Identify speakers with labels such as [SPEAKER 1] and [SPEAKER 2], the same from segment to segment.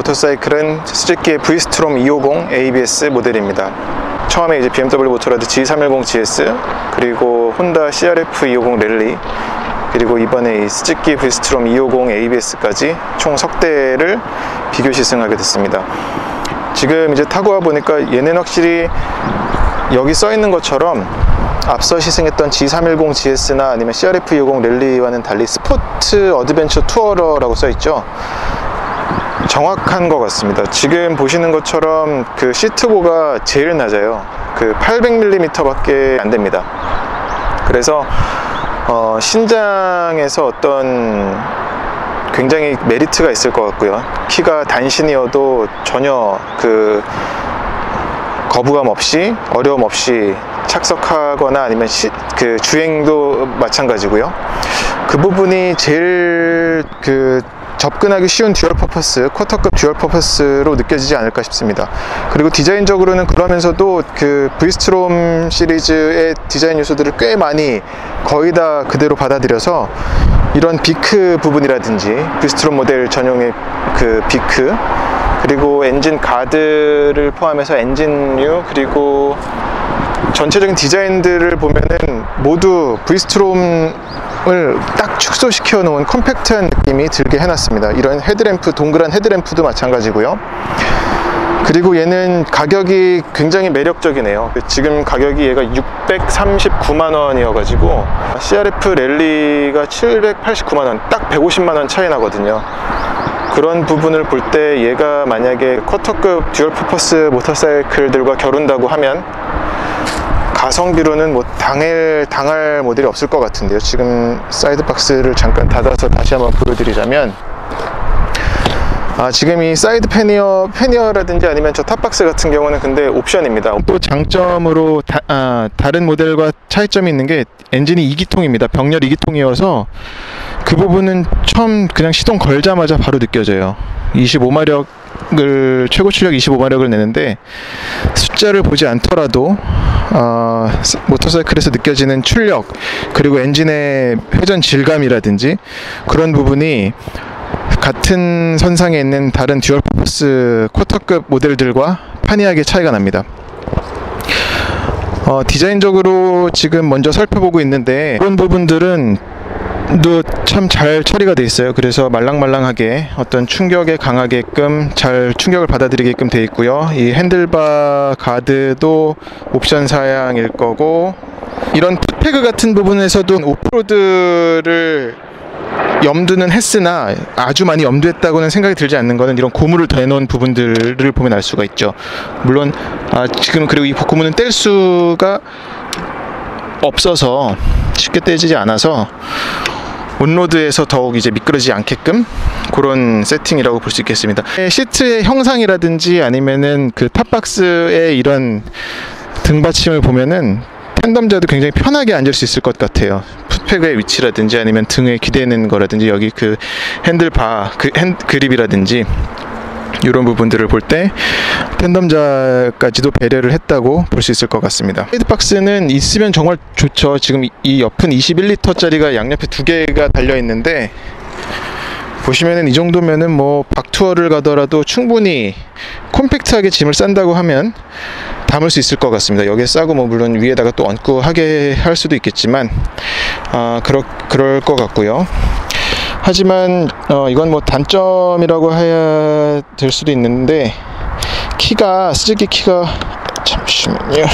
[SPEAKER 1] 모터사이클은 스즈키의 브이스트롬 250 ABS 모델입니다. 처음에 이제 BMW 모토라드 G310 GS, 그리고 혼다 CRF 250 랠리, 그리고 이번에 이 스즈키 브이스트롬 250 ABS까지 총 석 대를 비교 시승하게 됐습니다. 지금 이제 타고 와 보니까 얘는 확실히 여기 써 있는 것처럼 앞서 시승했던 G310 GS나 아니면 CRF 250 랠리와는 달리 스포트 어드벤처 투어러라고 써 있죠. 정확한 것 같습니다. 지금 보시는 것처럼 그 시트고가 제일 낮아요. 그 800mm 밖에 안 됩니다. 그래서 신장에서 어떤 굉장히 메리트가 있을 것 같고요. 키가 단신이어도 전혀 그 거부감 없이, 어려움 없이 착석하거나 아니면 그 주행도 마찬가지고요. 그 부분이 제일 그 접근하기 쉬운 듀얼 퍼포스, 쿼터급 듀얼 퍼포스로 느껴지지 않을까 싶습니다. 그리고 디자인적으로는 그러면서도 그 브이스트롬 시리즈의 디자인 요소들을 꽤 많이 거의 다 그대로 받아들여서 이런 비크 부분이라든지 브이스트롬 모델 전용의 그 비크, 그리고 엔진 가드를 포함해서 엔진류, 그리고 전체적인 디자인들을 보면은 모두 브이스트롬을 딱 축소시켜 놓은 컴팩트한 느낌이 들게 해놨습니다. 이런 헤드램프, 동그란 헤드램프도 마찬가지고요. 그리고 얘는 가격이 굉장히 매력적이네요. 지금 가격이 얘가 639만원이어 가지고 CRF 랠리가 789만원, 딱 150만원 차이 나거든요. 그런 부분을 볼 때 얘가 만약에 쿼터급 듀얼 퍼포스 모터사이클들과 겨룬다고 하면 가성비로는 뭐 당할 모델이 없을 것 같은데요. 지금 사이드 박스를 잠깐 닫아서 다시 한번 보여드리자면, 지금 이 사이드 패니어라든지 아니면 저 탑박스 같은 경우는 근데 옵션입니다. 또 장점으로 다른 모델과 차이점이 있는 게 엔진이 2기통입니다. 병렬 2기통이어서 그 부분은 처음 그냥 시동 걸자마자 바로 느껴져요. 25마력을 최고 출력 25마력을 내는데 숫자를 보지 않더라도 모터사이클에서 느껴지는 출력, 그리고 엔진의 회전 질감이라든지 그런 부분이 같은 선상에 있는 다른 듀얼 퍼포스 쿼터급 모델들과 판이하게 차이가 납니다. 디자인적으로 지금 먼저 살펴보고 있는데 그런 부분들은 참 잘 처리가 돼 있어요. 그래서 말랑말랑하게 어떤 충격에 강하게끔 잘 충격을 받아들이게끔 돼 있고요. 이 핸들바 가드도 옵션 사양일 거고, 이런 풋패그 같은 부분에서도 오프로드를 염두는 했으나 아주 많이 염두했다고는 생각이 들지 않는 거는 이런 고무를 대놓은 부분들을 보면 알 수가 있죠. 물론 지금 그리고 이 고무는 뗄 수가 없어서 쉽게 떼지지 않아서 온로드에서 더욱 이제 미끄러지지 않게끔 그런 세팅이라고 볼 수 있겠습니다. 시트의 형상이라든지 아니면은 그 탑박스의 이런 등받침을 보면은 텐덤자도 굉장히 편하게 앉을 수 있을 것 같아요. 풋패그의 위치라든지 아니면 등에 기대는 거라든지 여기 그 핸들바 그립이라든지 이런 부분들을 볼 때 텐덤자까지도 배려를 했다고 볼 수 있을 것 같습니다. 사이드박스는 있으면 정말 좋죠. 지금 이 옆은 21L짜리가 양옆에 두 개가 달려 있는데 보시면은 이 정도면은 뭐 박투어를 가더라도 충분히 콤팩트하게 짐을 싼다고 하면 담을 수 있을 것 같습니다. 여기에 싸고 뭐 물론 위에다가 또 얹고 하게 할 수도 있겠지만 그럴 것 같고요. 하지만 이건 뭐 단점이라고 해야 될 수도 있는데 스즈키 키가 잠시만요.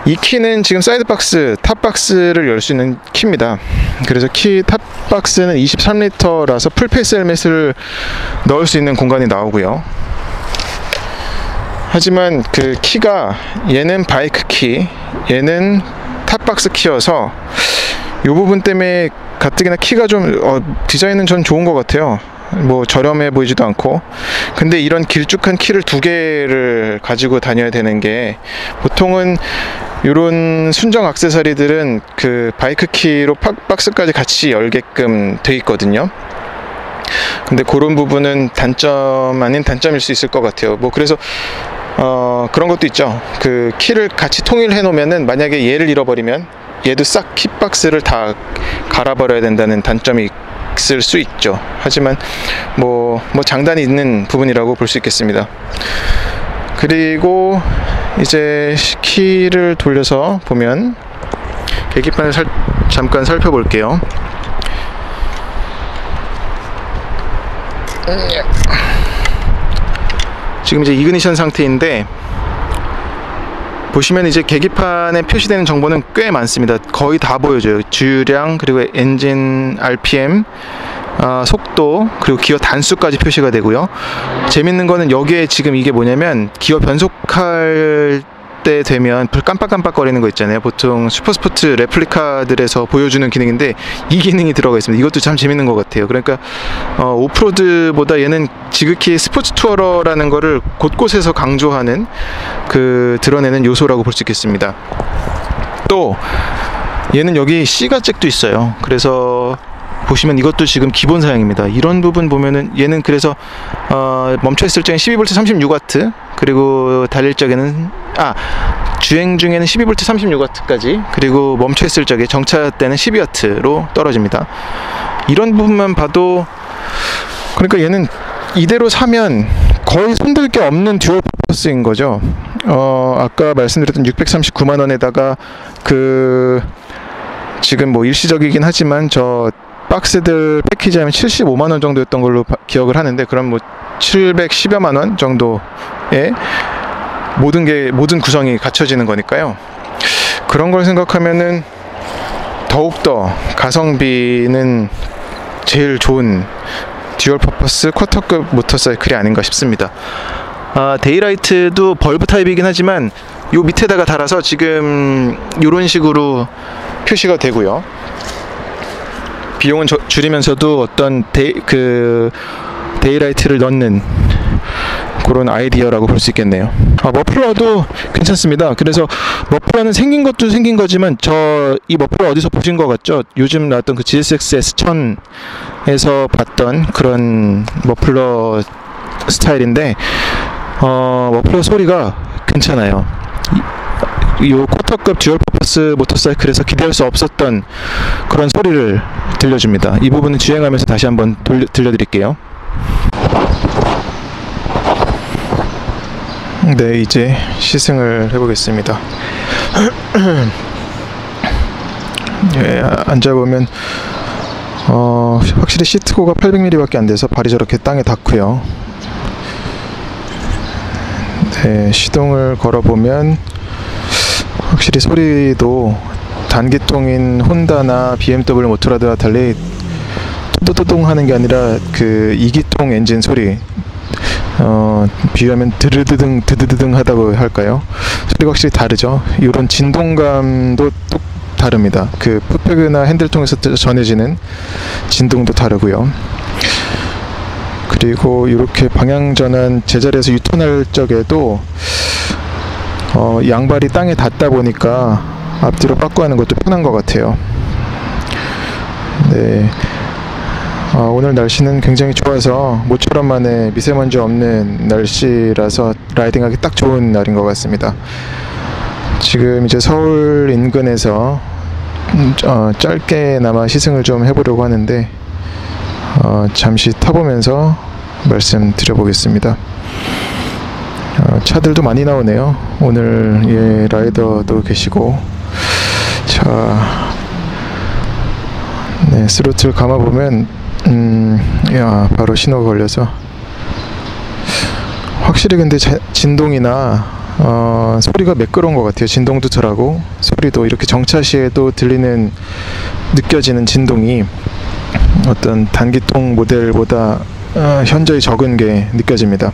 [SPEAKER 1] 이 키는 지금 사이드 박스, 탑 박스를 열 수 있는 키입니다. 그래서 탑 박스는 23L라서 풀페이스 헬멧을 넣을 수 있는 공간이 나오고요. 하지만 그 키가 얘는 바이크 키, 얘는 탑 박스 키여서 이 부분 때문에 가뜩이나 키가 좀 디자인은 전 좋은 것 같아요. 뭐 저렴해 보이지도 않고. 근데 이런 길쭉한 키를 두 개를 가지고 다녀야 되는 게, 보통은 이런 순정 액세서리들은 그 바이크 키로 박스까지 같이 열게끔 돼 있거든요. 근데 그런 부분은 단점 아닌 단점일 수 있을 것 같아요. 뭐 그래서 그런 것도 있죠. 그 키를 같이 통일해 놓으면은 만약에 얘를 잃어버리면 얘도 싹 키 박스를 다 갈아버려야 된다는 단점이 있을 수 있죠. 하지만 뭐 장단이 있는 부분이라고 볼 수 있겠습니다. 그리고 이제 키를 돌려서 보면 계기판을 잠깐 살펴볼게요. 지금 이제 이그니션 상태인데 보시면 이제 계기판에 표시되는 정보는 꽤 많습니다. 거의 다 보여줘요. 주유량, 그리고 엔진 RPM, 속도, 그리고 기어 단수까지 표시가 되고요. 재밌는 거는 여기에 지금 이게 뭐냐면 기어 변속할 때 되면 깜빡깜빡 거리는 거 있잖아요. 보통 슈퍼스포츠 레플리카들에서 보여주는 기능인데 이 기능이 들어가 있습니다. 이것도 참 재밌는 것 같아요. 그러니까 오프로드보다 얘는 지극히 스포츠 투어러라는 거를 곳곳에서 강조하는 드러내는 요소라고 볼 수 있겠습니다. 또 얘는 여기 C가잭도 있어요. 그래서 보시면 이것도 지금 기본 사양입니다. 이런 부분 보면은 얘는 그래서 멈춰있을 적엔 12V 36W, 그리고 달릴 적에는 주행 중에는 12V 36W까지, 그리고 멈춰있을 적에 정차 때는 12W로 떨어집니다. 이런 부분만 봐도, 그러니까 얘는 이대로 사면 거의 손댈 게 없는 듀얼 퍼포스인 거죠. 아까 말씀드렸던 639만원에다가 지금 뭐 일시적이긴 하지만 저 박스들 패키지 하면 75만원 정도였던 걸로 기억을 하는데, 그럼 뭐 710여만원 정도의 모든 구성이 갖춰지는 거니까요. 그런 걸 생각하면은 더욱더 가성비는 제일 좋은 듀얼 퍼포스 쿼터급 모터사이클이 아닌가 싶습니다. 데이라이트도 벌브 타입이긴 하지만 요 밑에다가 달아서 지금 이런 식으로 표시가 되고요. 비용은 줄이면서도 어떤 데이라이트를 넣는 그런 아이디어라고 볼 수 있겠네요. 머플러도 괜찮습니다. 그래서 머플러는 생긴 것도 생긴 거지만 이 머플러 어디서 보신 것 같죠? 요즘 나왔던 그 GSX S1000에서 봤던 그런 머플러 스타일인데 머플러 소리가 괜찮아요. 이 쿼터급 듀얼 퍼포스 모터사이클에서 기대할 수 없었던 그런 소리를 들려줍니다. 이 부분은 주행하면서 다시 한번 들려드릴게요. 네, 이제 시승을 해보겠습니다. 예, 앉아보면 확실히 시트고가 800mm밖에 안 돼서 발이 저렇게 땅에 닿고요. 네, 시동을 걸어보면 확실히 소리도 단기통인 혼다나 BMW 모토라드와 달리 또또똥 하는 게 아니라 그 2기통 엔진 소리, 비유하면 드드드등 하다고 할까요? 소리가 확실히 다르죠. 이런 진동감도 또 다릅니다. 그 풋백이나 핸들통에서 전해지는 진동도 다르고요. 그리고 이렇게 방향 전환 제자리에서 유턴할 적에도 양발이 땅에 닿다 보니까 앞뒤로 빠꾸하는 것도 편한 것 같아요. 네. 오늘 날씨는 굉장히 좋아서 모처럼 만에 미세먼지 없는 날씨라서 라이딩하기 딱 좋은 날인 것 같습니다. 지금 이제 서울 인근에서 짧게나마 시승을 좀 해보려고 하는데 잠시 타보면서 말씀드려보겠습니다. 차들도 많이 나오네요. 오늘 라이더도 계시고. 자, 네, 스로틀 감아보면 바로 신호가 걸려서 확실히 근데 진동이나 소리가 매끄러운 것 같아요. 진동도 덜하고 소리도 이렇게 정차 시에도 느껴지는 진동이 어떤 단기통 모델보다 현저히 적은 게 느껴집니다.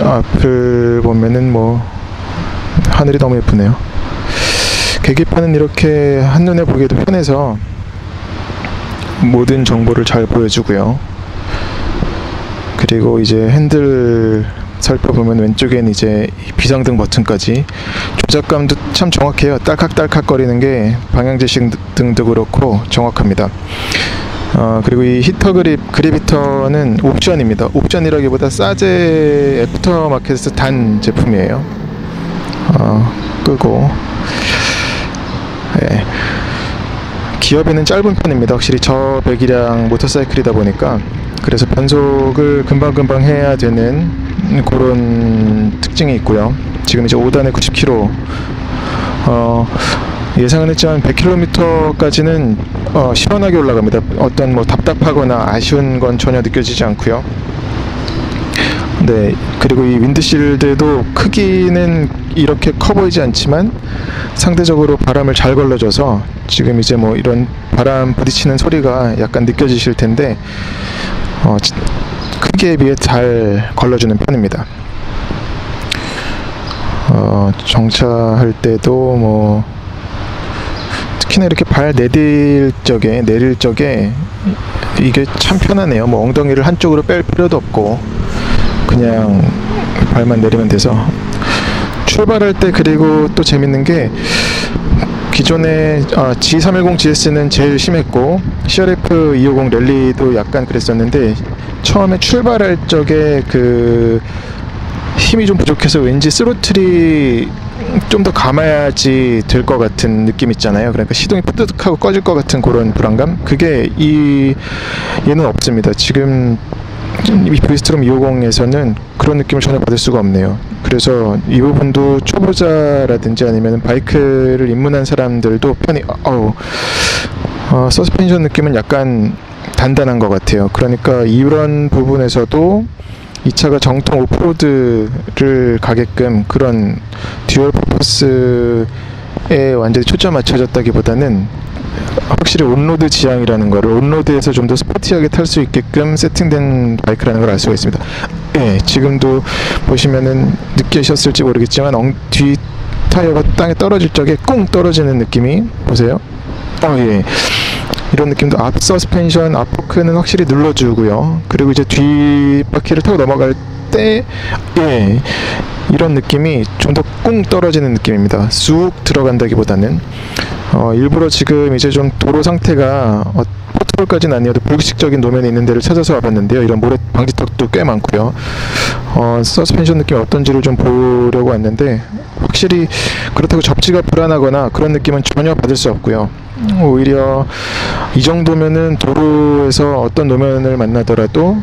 [SPEAKER 1] 앞을 보면은 뭐 하늘이 너무 예쁘네요. 계기판은 이렇게 한눈에 보기에도 편해서 모든 정보를 잘 보여주고요. 그리고 이제 핸들 살펴보면 왼쪽엔 이제 비상등 버튼까지, 조작감도 참 정확해요. 딸칵딸칵 거리는 게 방향지시 등도 그렇고 정확합니다. 그리고 이 히터 그립 히터는 옵션입니다. 옵션이라기보다 싸제 애프터마켓에서 단 제품이에요. 끄고, 네. 기어비는 짧은 편입니다. 확실히 저배기량 모터사이클이다 보니까. 그래서 변속을 금방금방 해야 되는 그런 특징이 있고요. 지금 이제 5단에 90km, 예상은 했지만 100km까지는 시원하게 올라갑니다. 어떤 뭐 답답하거나 아쉬운 건 전혀 느껴지지 않고요. 네, 그리고 이 윈드실드도 크기는 이렇게 커 보이지 않지만 상대적으로 바람을 잘 걸러줘서 지금 이제 뭐 이런 바람 부딪히는 소리가 약간 느껴지실 텐데 크기에 비해 잘 걸러주는 편입니다. 정차할 때도 뭐 특히나 이렇게 발 내릴 적에 이게 참 편하네요. 뭐 엉덩이를 한쪽으로 뺄 필요도 없고 그냥 발만 내리면 돼서. 출발할 때 그리고 또 재밌는 게 기존에 G310 GS는 제일 심했고 CRF 250 랠리도 약간 그랬었는데 처음에 출발할 적에 그 힘이 좀 부족해서 왠지 스로틀이 좀 더 감아야지 될 것 같은 느낌 있잖아요. 그러니까 시동이 푸드득하고 꺼질 것 같은 그런 불안감, 그게 얘는 없습니다. 지금 이 브리스트롬 250에서는 그런 느낌을 전혀 받을 수가 없네요. 그래서 이 부분도 초보자라든지 아니면 바이크를 입문한 사람들도 편히 서스펜션 느낌은 약간 단단한 것 같아요. 그러니까 이런 부분에서도 이 차가 정통 오프로드를 가게끔 그런 듀얼 퍼포스에 완전히 초점 맞춰졌다기보다는 확실히 온로드 지향이라는 거를, 온로드에서 좀 더 스포티하게 탈 수 있게끔 세팅된 바이크라는 걸 알 수가 있습니다. 네, 지금도 보시면은 느끼셨을지 모르겠지만 뒤 타이어가 땅에 떨어질 적에 꽁 떨어지는 느낌이 보세요. 예. 이런 느낌도 앞 서스펜션, 앞 포크는 확실히 눌러주고요. 그리고 이제 뒷바퀴를 타고 넘어갈 때 이런 느낌이 좀 더 꽁 떨어지는 느낌입니다. 쑥 들어간다기보다는 일부러 지금 이제 좀 도로 상태가 포트롤까지는 아니어도 불규칙적인 노면이 있는 데를 찾아서 와봤는데요. 이런 모래 방지턱도 꽤 많고요. 서스펜션 느낌이 어떤지를 좀 보려고 왔는데 확실히 그렇다고 접지가 불안하거나 그런 느낌은 전혀 받을 수 없고요. 오히려 이 정도면은 도로에서 어떤 노면을 만나더라도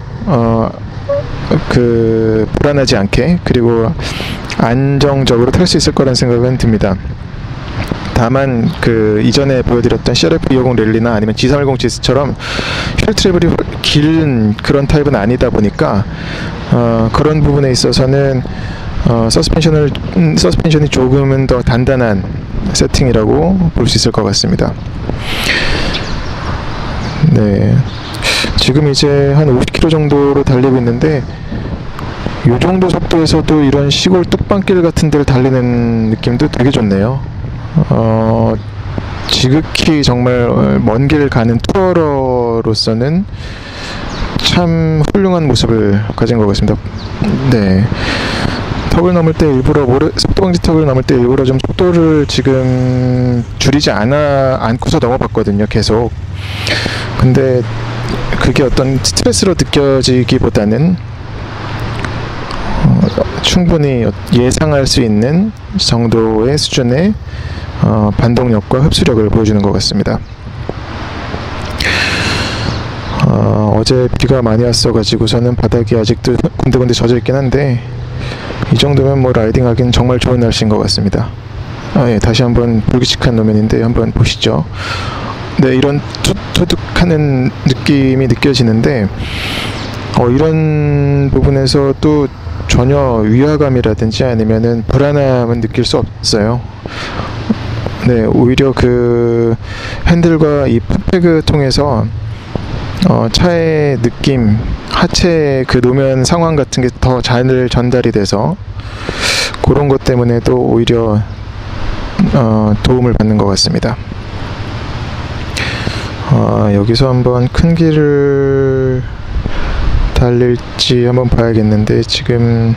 [SPEAKER 1] 불안하지 않게 그리고 안정적으로 탈 수 있을 거란 생각은 듭니다. 다만 이전에 보여드렸던 CRF 250 랠리나 아니면 G310 GS처럼 휠 트래블이 긴 그런 타입은 아니다 보니까 그런 부분에 있어서는 서스펜션이 조금은 더 단단한 세팅이라고 볼 수 있을 것 같습니다. 네, 지금 이제 한 50km 정도로 달리고 있는데 이 정도 속도에서도 이런 시골 뚝방길 같은 데를 달리는 느낌도 되게 좋네요. 지극히 정말 먼 길 가는 투어러로서는 참 훌륭한 모습을 가진 것 같습니다. 네, 턱을 넘을 때 일부러 속도방지 턱을 넘을 때 일부러 좀 속도를 지금 줄이지 않고서 넘어봤거든요. 계속. 근데 그게 어떤 스트레스로 느껴지기보다는 충분히 예상할 수 있는 정도의 수준의 반동력과 흡수력을 보여주는 것 같습니다. 어제 비가 많이 왔어가지고서는 바닥이 아직도 군데군데 젖어 있긴 한데 이 정도면 뭐 라이딩하기는 정말 좋은 날씨인 것 같습니다. 예, 다시 한번 불규칙한 노면인데 한번 보시죠. 네, 이런 투둑하는 느낌이 느껴지는데 이런 부분에서도 전혀 위화감이라든지 아니면은 불안함은 느낄 수 없어요. 네, 오히려 그 핸들과 이 풋ペグ통해서 차의 느낌, 하체 그 노면 상황 같은 게 더 잘 전달이 돼서 그런 것 때문에도 오히려 도움을 받는 것 같습니다. 여기서 한번 큰 길을 달릴지 한번 봐야겠는데 지금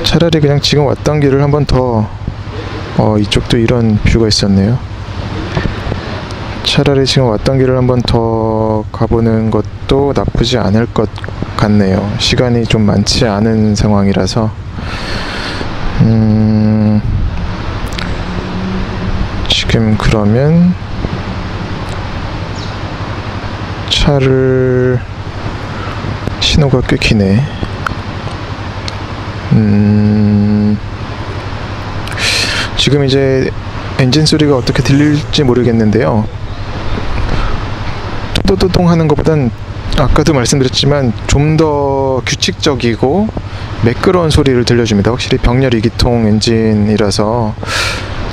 [SPEAKER 1] 차라리 그냥 지금 왔던 길을 한번 더 이쪽도 이런 뷰가 있었네요. 차라리 지금 왔던 길을 한번 더 가보는 것도 나쁘지 않을 것 같네요. 시간이 좀 많지 않은 상황이라서 지금 그러면 차를 신호가 꽤 기네. 지금 이제 엔진 소리가 어떻게 들릴지 모르겠는데요. 또또또동 하는 것보단 아까도 말씀드렸지만 좀 더 규칙적이고 매끄러운 소리를 들려줍니다. 확실히 병렬 2기통 엔진이라서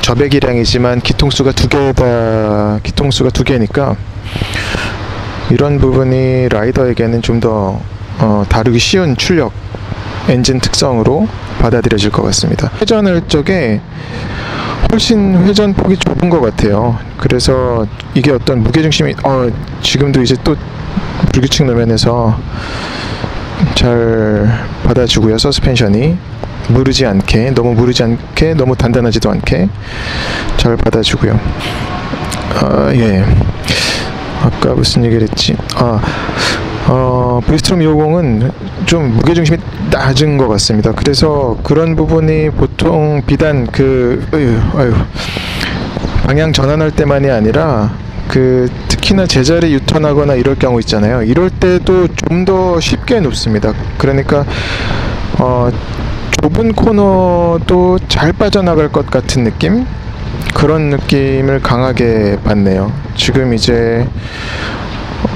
[SPEAKER 1] 저배기량이지만 기통수가 두 개니까 이런 부분이 라이더에게는 좀 더 다루기 쉬운 출력 엔진 특성으로 받아들여질 것 같습니다. 회전할 적에 훨씬 회전폭이 좁은 것 같아요. 그래서 이게 어떤 무게중심이 지금도 이제 또 불규칙 노면에서 잘 받아주고요. 서스펜션이 너무 무르지 않게 너무 단단하지도 않게 잘 받아주고요. 예. 아까 무슨 얘기를 했지? 브이스트롬 250은 좀 무게중심이 낮은 것 같습니다. 그래서 그런 부분이 보통 비단 방향 전환할 때만이 아니라 특히나 제자리 유턴하거나 이럴 경우 있잖아요. 이럴 때도 좀 더 쉽게 눕습니다. 그러니까 좁은 코너도 잘 빠져나갈 것 같은 느낌? 그런 느낌을 강하게 받네요. 지금 이제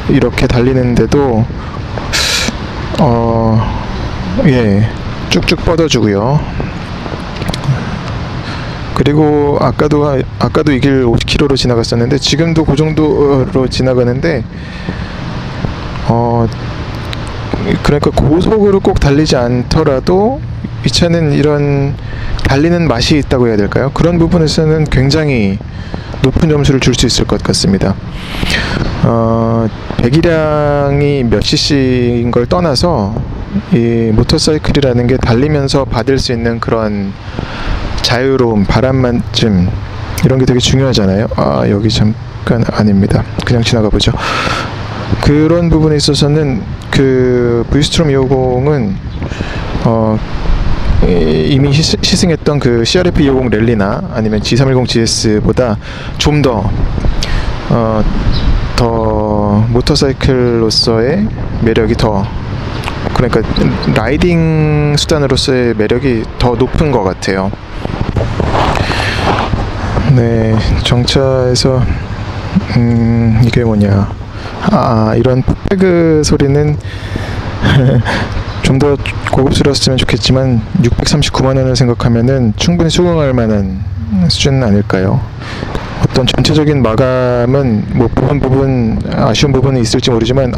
[SPEAKER 1] 이렇게 달리는데도 쭉쭉 뻗어주고요. 그리고 아까도 이 길 50km로 지나갔었는데 지금도 그 정도로 지나가는데 그러니까 고속으로 꼭 달리지 않더라도 이 차는 이런 달리는 맛이 있다고 해야 될까요? 그런 부분에서는 굉장히 높은 점수를 줄 수 있을 것 같습니다. 배기량이 몇 cc인 걸 떠나서 이 모터사이클이라는 게 달리면서 받을 수 있는 그런 자유로움, 바람만쯤 이런 게 되게 중요하잖아요. 여기 잠깐 아닙니다. 그냥 지나가 보죠. 그런 부분에 있어서는 브이스트롬 250은 이미 시승했던 CRF 250 랠리나 아니면 G310 GS보다 좀 더 모터사이클로서의 매력이 그러니까 라이딩 수단으로서의 매력이 더 높은 것 같아요. 네, 정차에서 이게 뭐냐, 이런 풋배그 소리는 좀 더 고급스러웠으면 좋겠지만 639만원을 생각하면은 충분히 수긍할 만한 수준은 아닐까요? 어떤 전체적인 마감은 부분 아쉬운 부분이 있을지 모르지만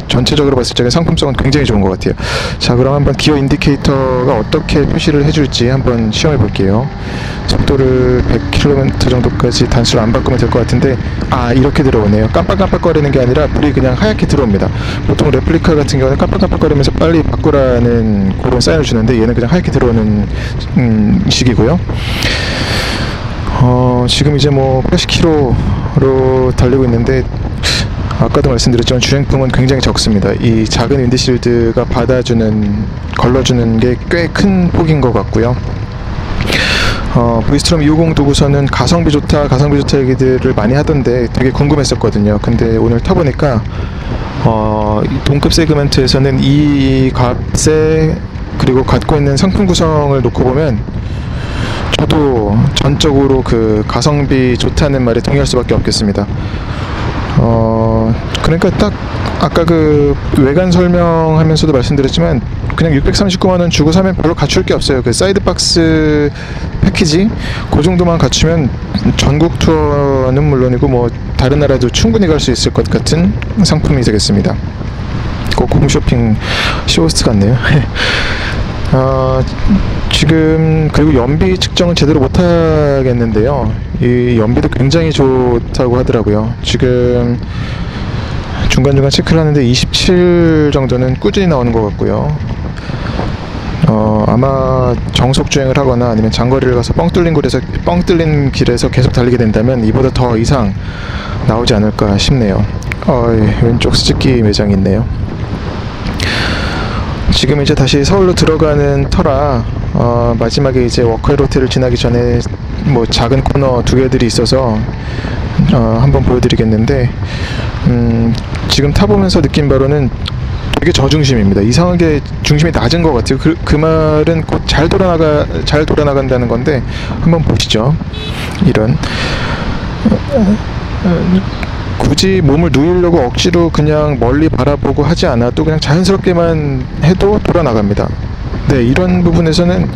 [SPEAKER 1] 전체적으로 봤을 적에 상품성은 굉장히 좋은 것 같아요. 자, 그럼 한번 기어 인디케이터가 어떻게 표시를 해줄지 한번 시험해 볼게요. 속도를 100km 정도까지 단수를 안 바꾸면 될 것 같은데 이렇게 들어오네요. 깜빡깜빡거리는 게 아니라 불이 그냥 하얗게 들어옵니다. 보통 레플리카 같은 경우는 깜빡깜빡거리면서 빨리 바꾸라는 그런 사인을 주는데 얘는 그냥 하얗게 들어오는 식이고요. 지금 이제 80km로 달리고 있는데 아까도 말씀드렸지만 주행풍은 굉장히 적습니다. 이 작은 윈드실드가 걸러주는 게 꽤 큰 폭인 것 같고요. 브이스트롬 250 두고서는 가성비 좋다 얘기들을 많이 하던데 되게 궁금했었거든요. 근데 오늘 타보니까 동급 세그먼트에서는 이 값에 그리고 갖고 있는 상품 구성을 놓고 보면 저도 전적으로 가성비 좋다는 말에 동의할 수밖에 없겠습니다. 그러니까 딱 아까 외관 설명하면서도 말씀드렸지만 그냥 639만원 주고 사면 별로 갖출 게 없어요. 사이드 박스 패키지 그 정도만 갖추면 전국 투어는 물론이고 다른 나라도 충분히 갈 수 있을 것 같은 상품이 되겠습니다. 꼭 홈쇼핑 쇼호스트 같네요. 지금 그리고 연비 측정은 제대로 못 하겠는데요. 이 연비도 굉장히 좋다고 하더라고요. 지금 중간중간 체크를 하는데 27 정도는 꾸준히 나오는 것 같고요. 아마 정속 주행을 하거나 아니면 장거리를 가서 뻥 뚫린 길에서 계속 달리게 된다면 이보다 더 이상 나오지 않을까 싶네요. 왼쪽 스즈키 매장이 있네요. 지금 이제 다시 서울로 들어가는 터라 마지막에 이제 워커힐 호텔을 지나기 전에 작은 코너 두 개들이 있어서 한번 보여드리겠는데, 지금 타보면서 느낀 바로는 되게 저중심입니다. 이상하게 중심이 낮은 것 같아요. 그 말은 곧 잘 돌아나간다는 건데, 한번 보시죠. 이런 굳이 몸을 누이려고 억지로 그냥 멀리 바라보고 하지 않아도 그냥 자연스럽게만 해도 돌아나갑니다. 네, 이런 부분에서는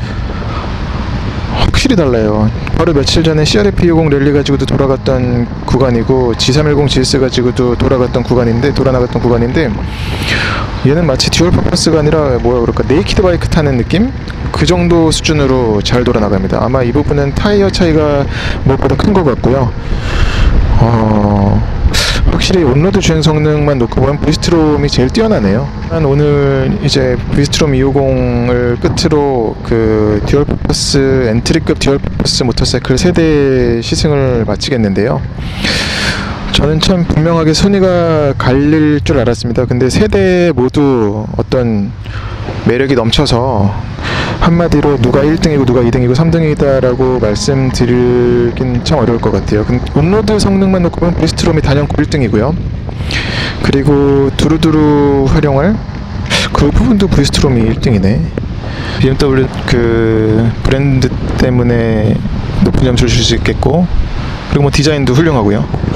[SPEAKER 1] 확실히 달라요. 바로 며칠 전에 CRF250 랠리 가지고도 돌아갔던 구간이고, G310 GS 가지고도 돌아나갔던 구간인데, 얘는 마치 듀얼 퍼포스가 아니라 네이키드 바이크 타는 느낌? 그 정도 수준으로 잘 돌아나갑니다. 아마 이 부분은 타이어 차이가 무엇보다 큰 것 같고요. 확실히 온로드 주행 성능만 놓고 보면 브리스트롬이 제일 뛰어나네요. 난 오늘 이제 브리스트롬 250을 끝으로 그 듀얼 퍼포스 엔트리급 듀얼 퍼포스 모터사이클 세대 시승을 마치겠는데요. 저는 참 분명하게 순위가 갈릴 줄 알았습니다. 근데 세대 모두 어떤 매력이 넘쳐서 한마디로 누가 1등이고 누가 2등이고 3등이다 라고 말씀드리긴 참 어려울 것 같아요. 온로드 성능만 놓고 보면 브리스트롬이 단연코 1등이고요. 그리고 두루두루 활용할 그 부분도 브리스트롬이 1등이네. BMW 그 브랜드 때문에 높은 점수를 줄 수 있겠고, 그리고 뭐 디자인도 훌륭하고요.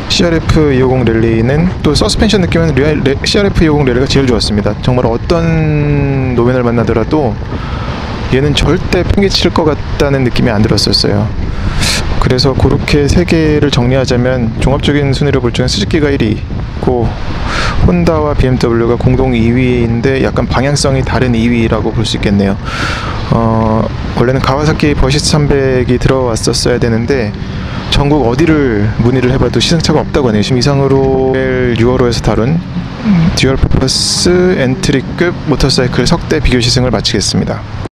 [SPEAKER 1] CRF250 랠리는 또 서스펜션 느낌은 CRF250 랠리가 제일 좋았습니다. 정말 어떤 노면을 만나더라도 얘는 절대 팽개칠 것 같다는 느낌이 안 들었었어요. 그래서 그렇게 세 개를 정리하자면 종합적인 순위를 볼 적엔 스즈키가 1위고, 혼다와 BMW가 공동 2위인데 약간 방향성이 다른 2위라고 볼 수 있겠네요. 원래는 가와사키 버시스 300이 들어왔었어야 되는데 전국 어디를 문의를 해봐도 시승차가 없다고 하네요. 지금 이상으로 6월호에서 다룬 듀얼 퍼포스 엔트리급 모터사이클 석대 비교 시승을 마치겠습니다.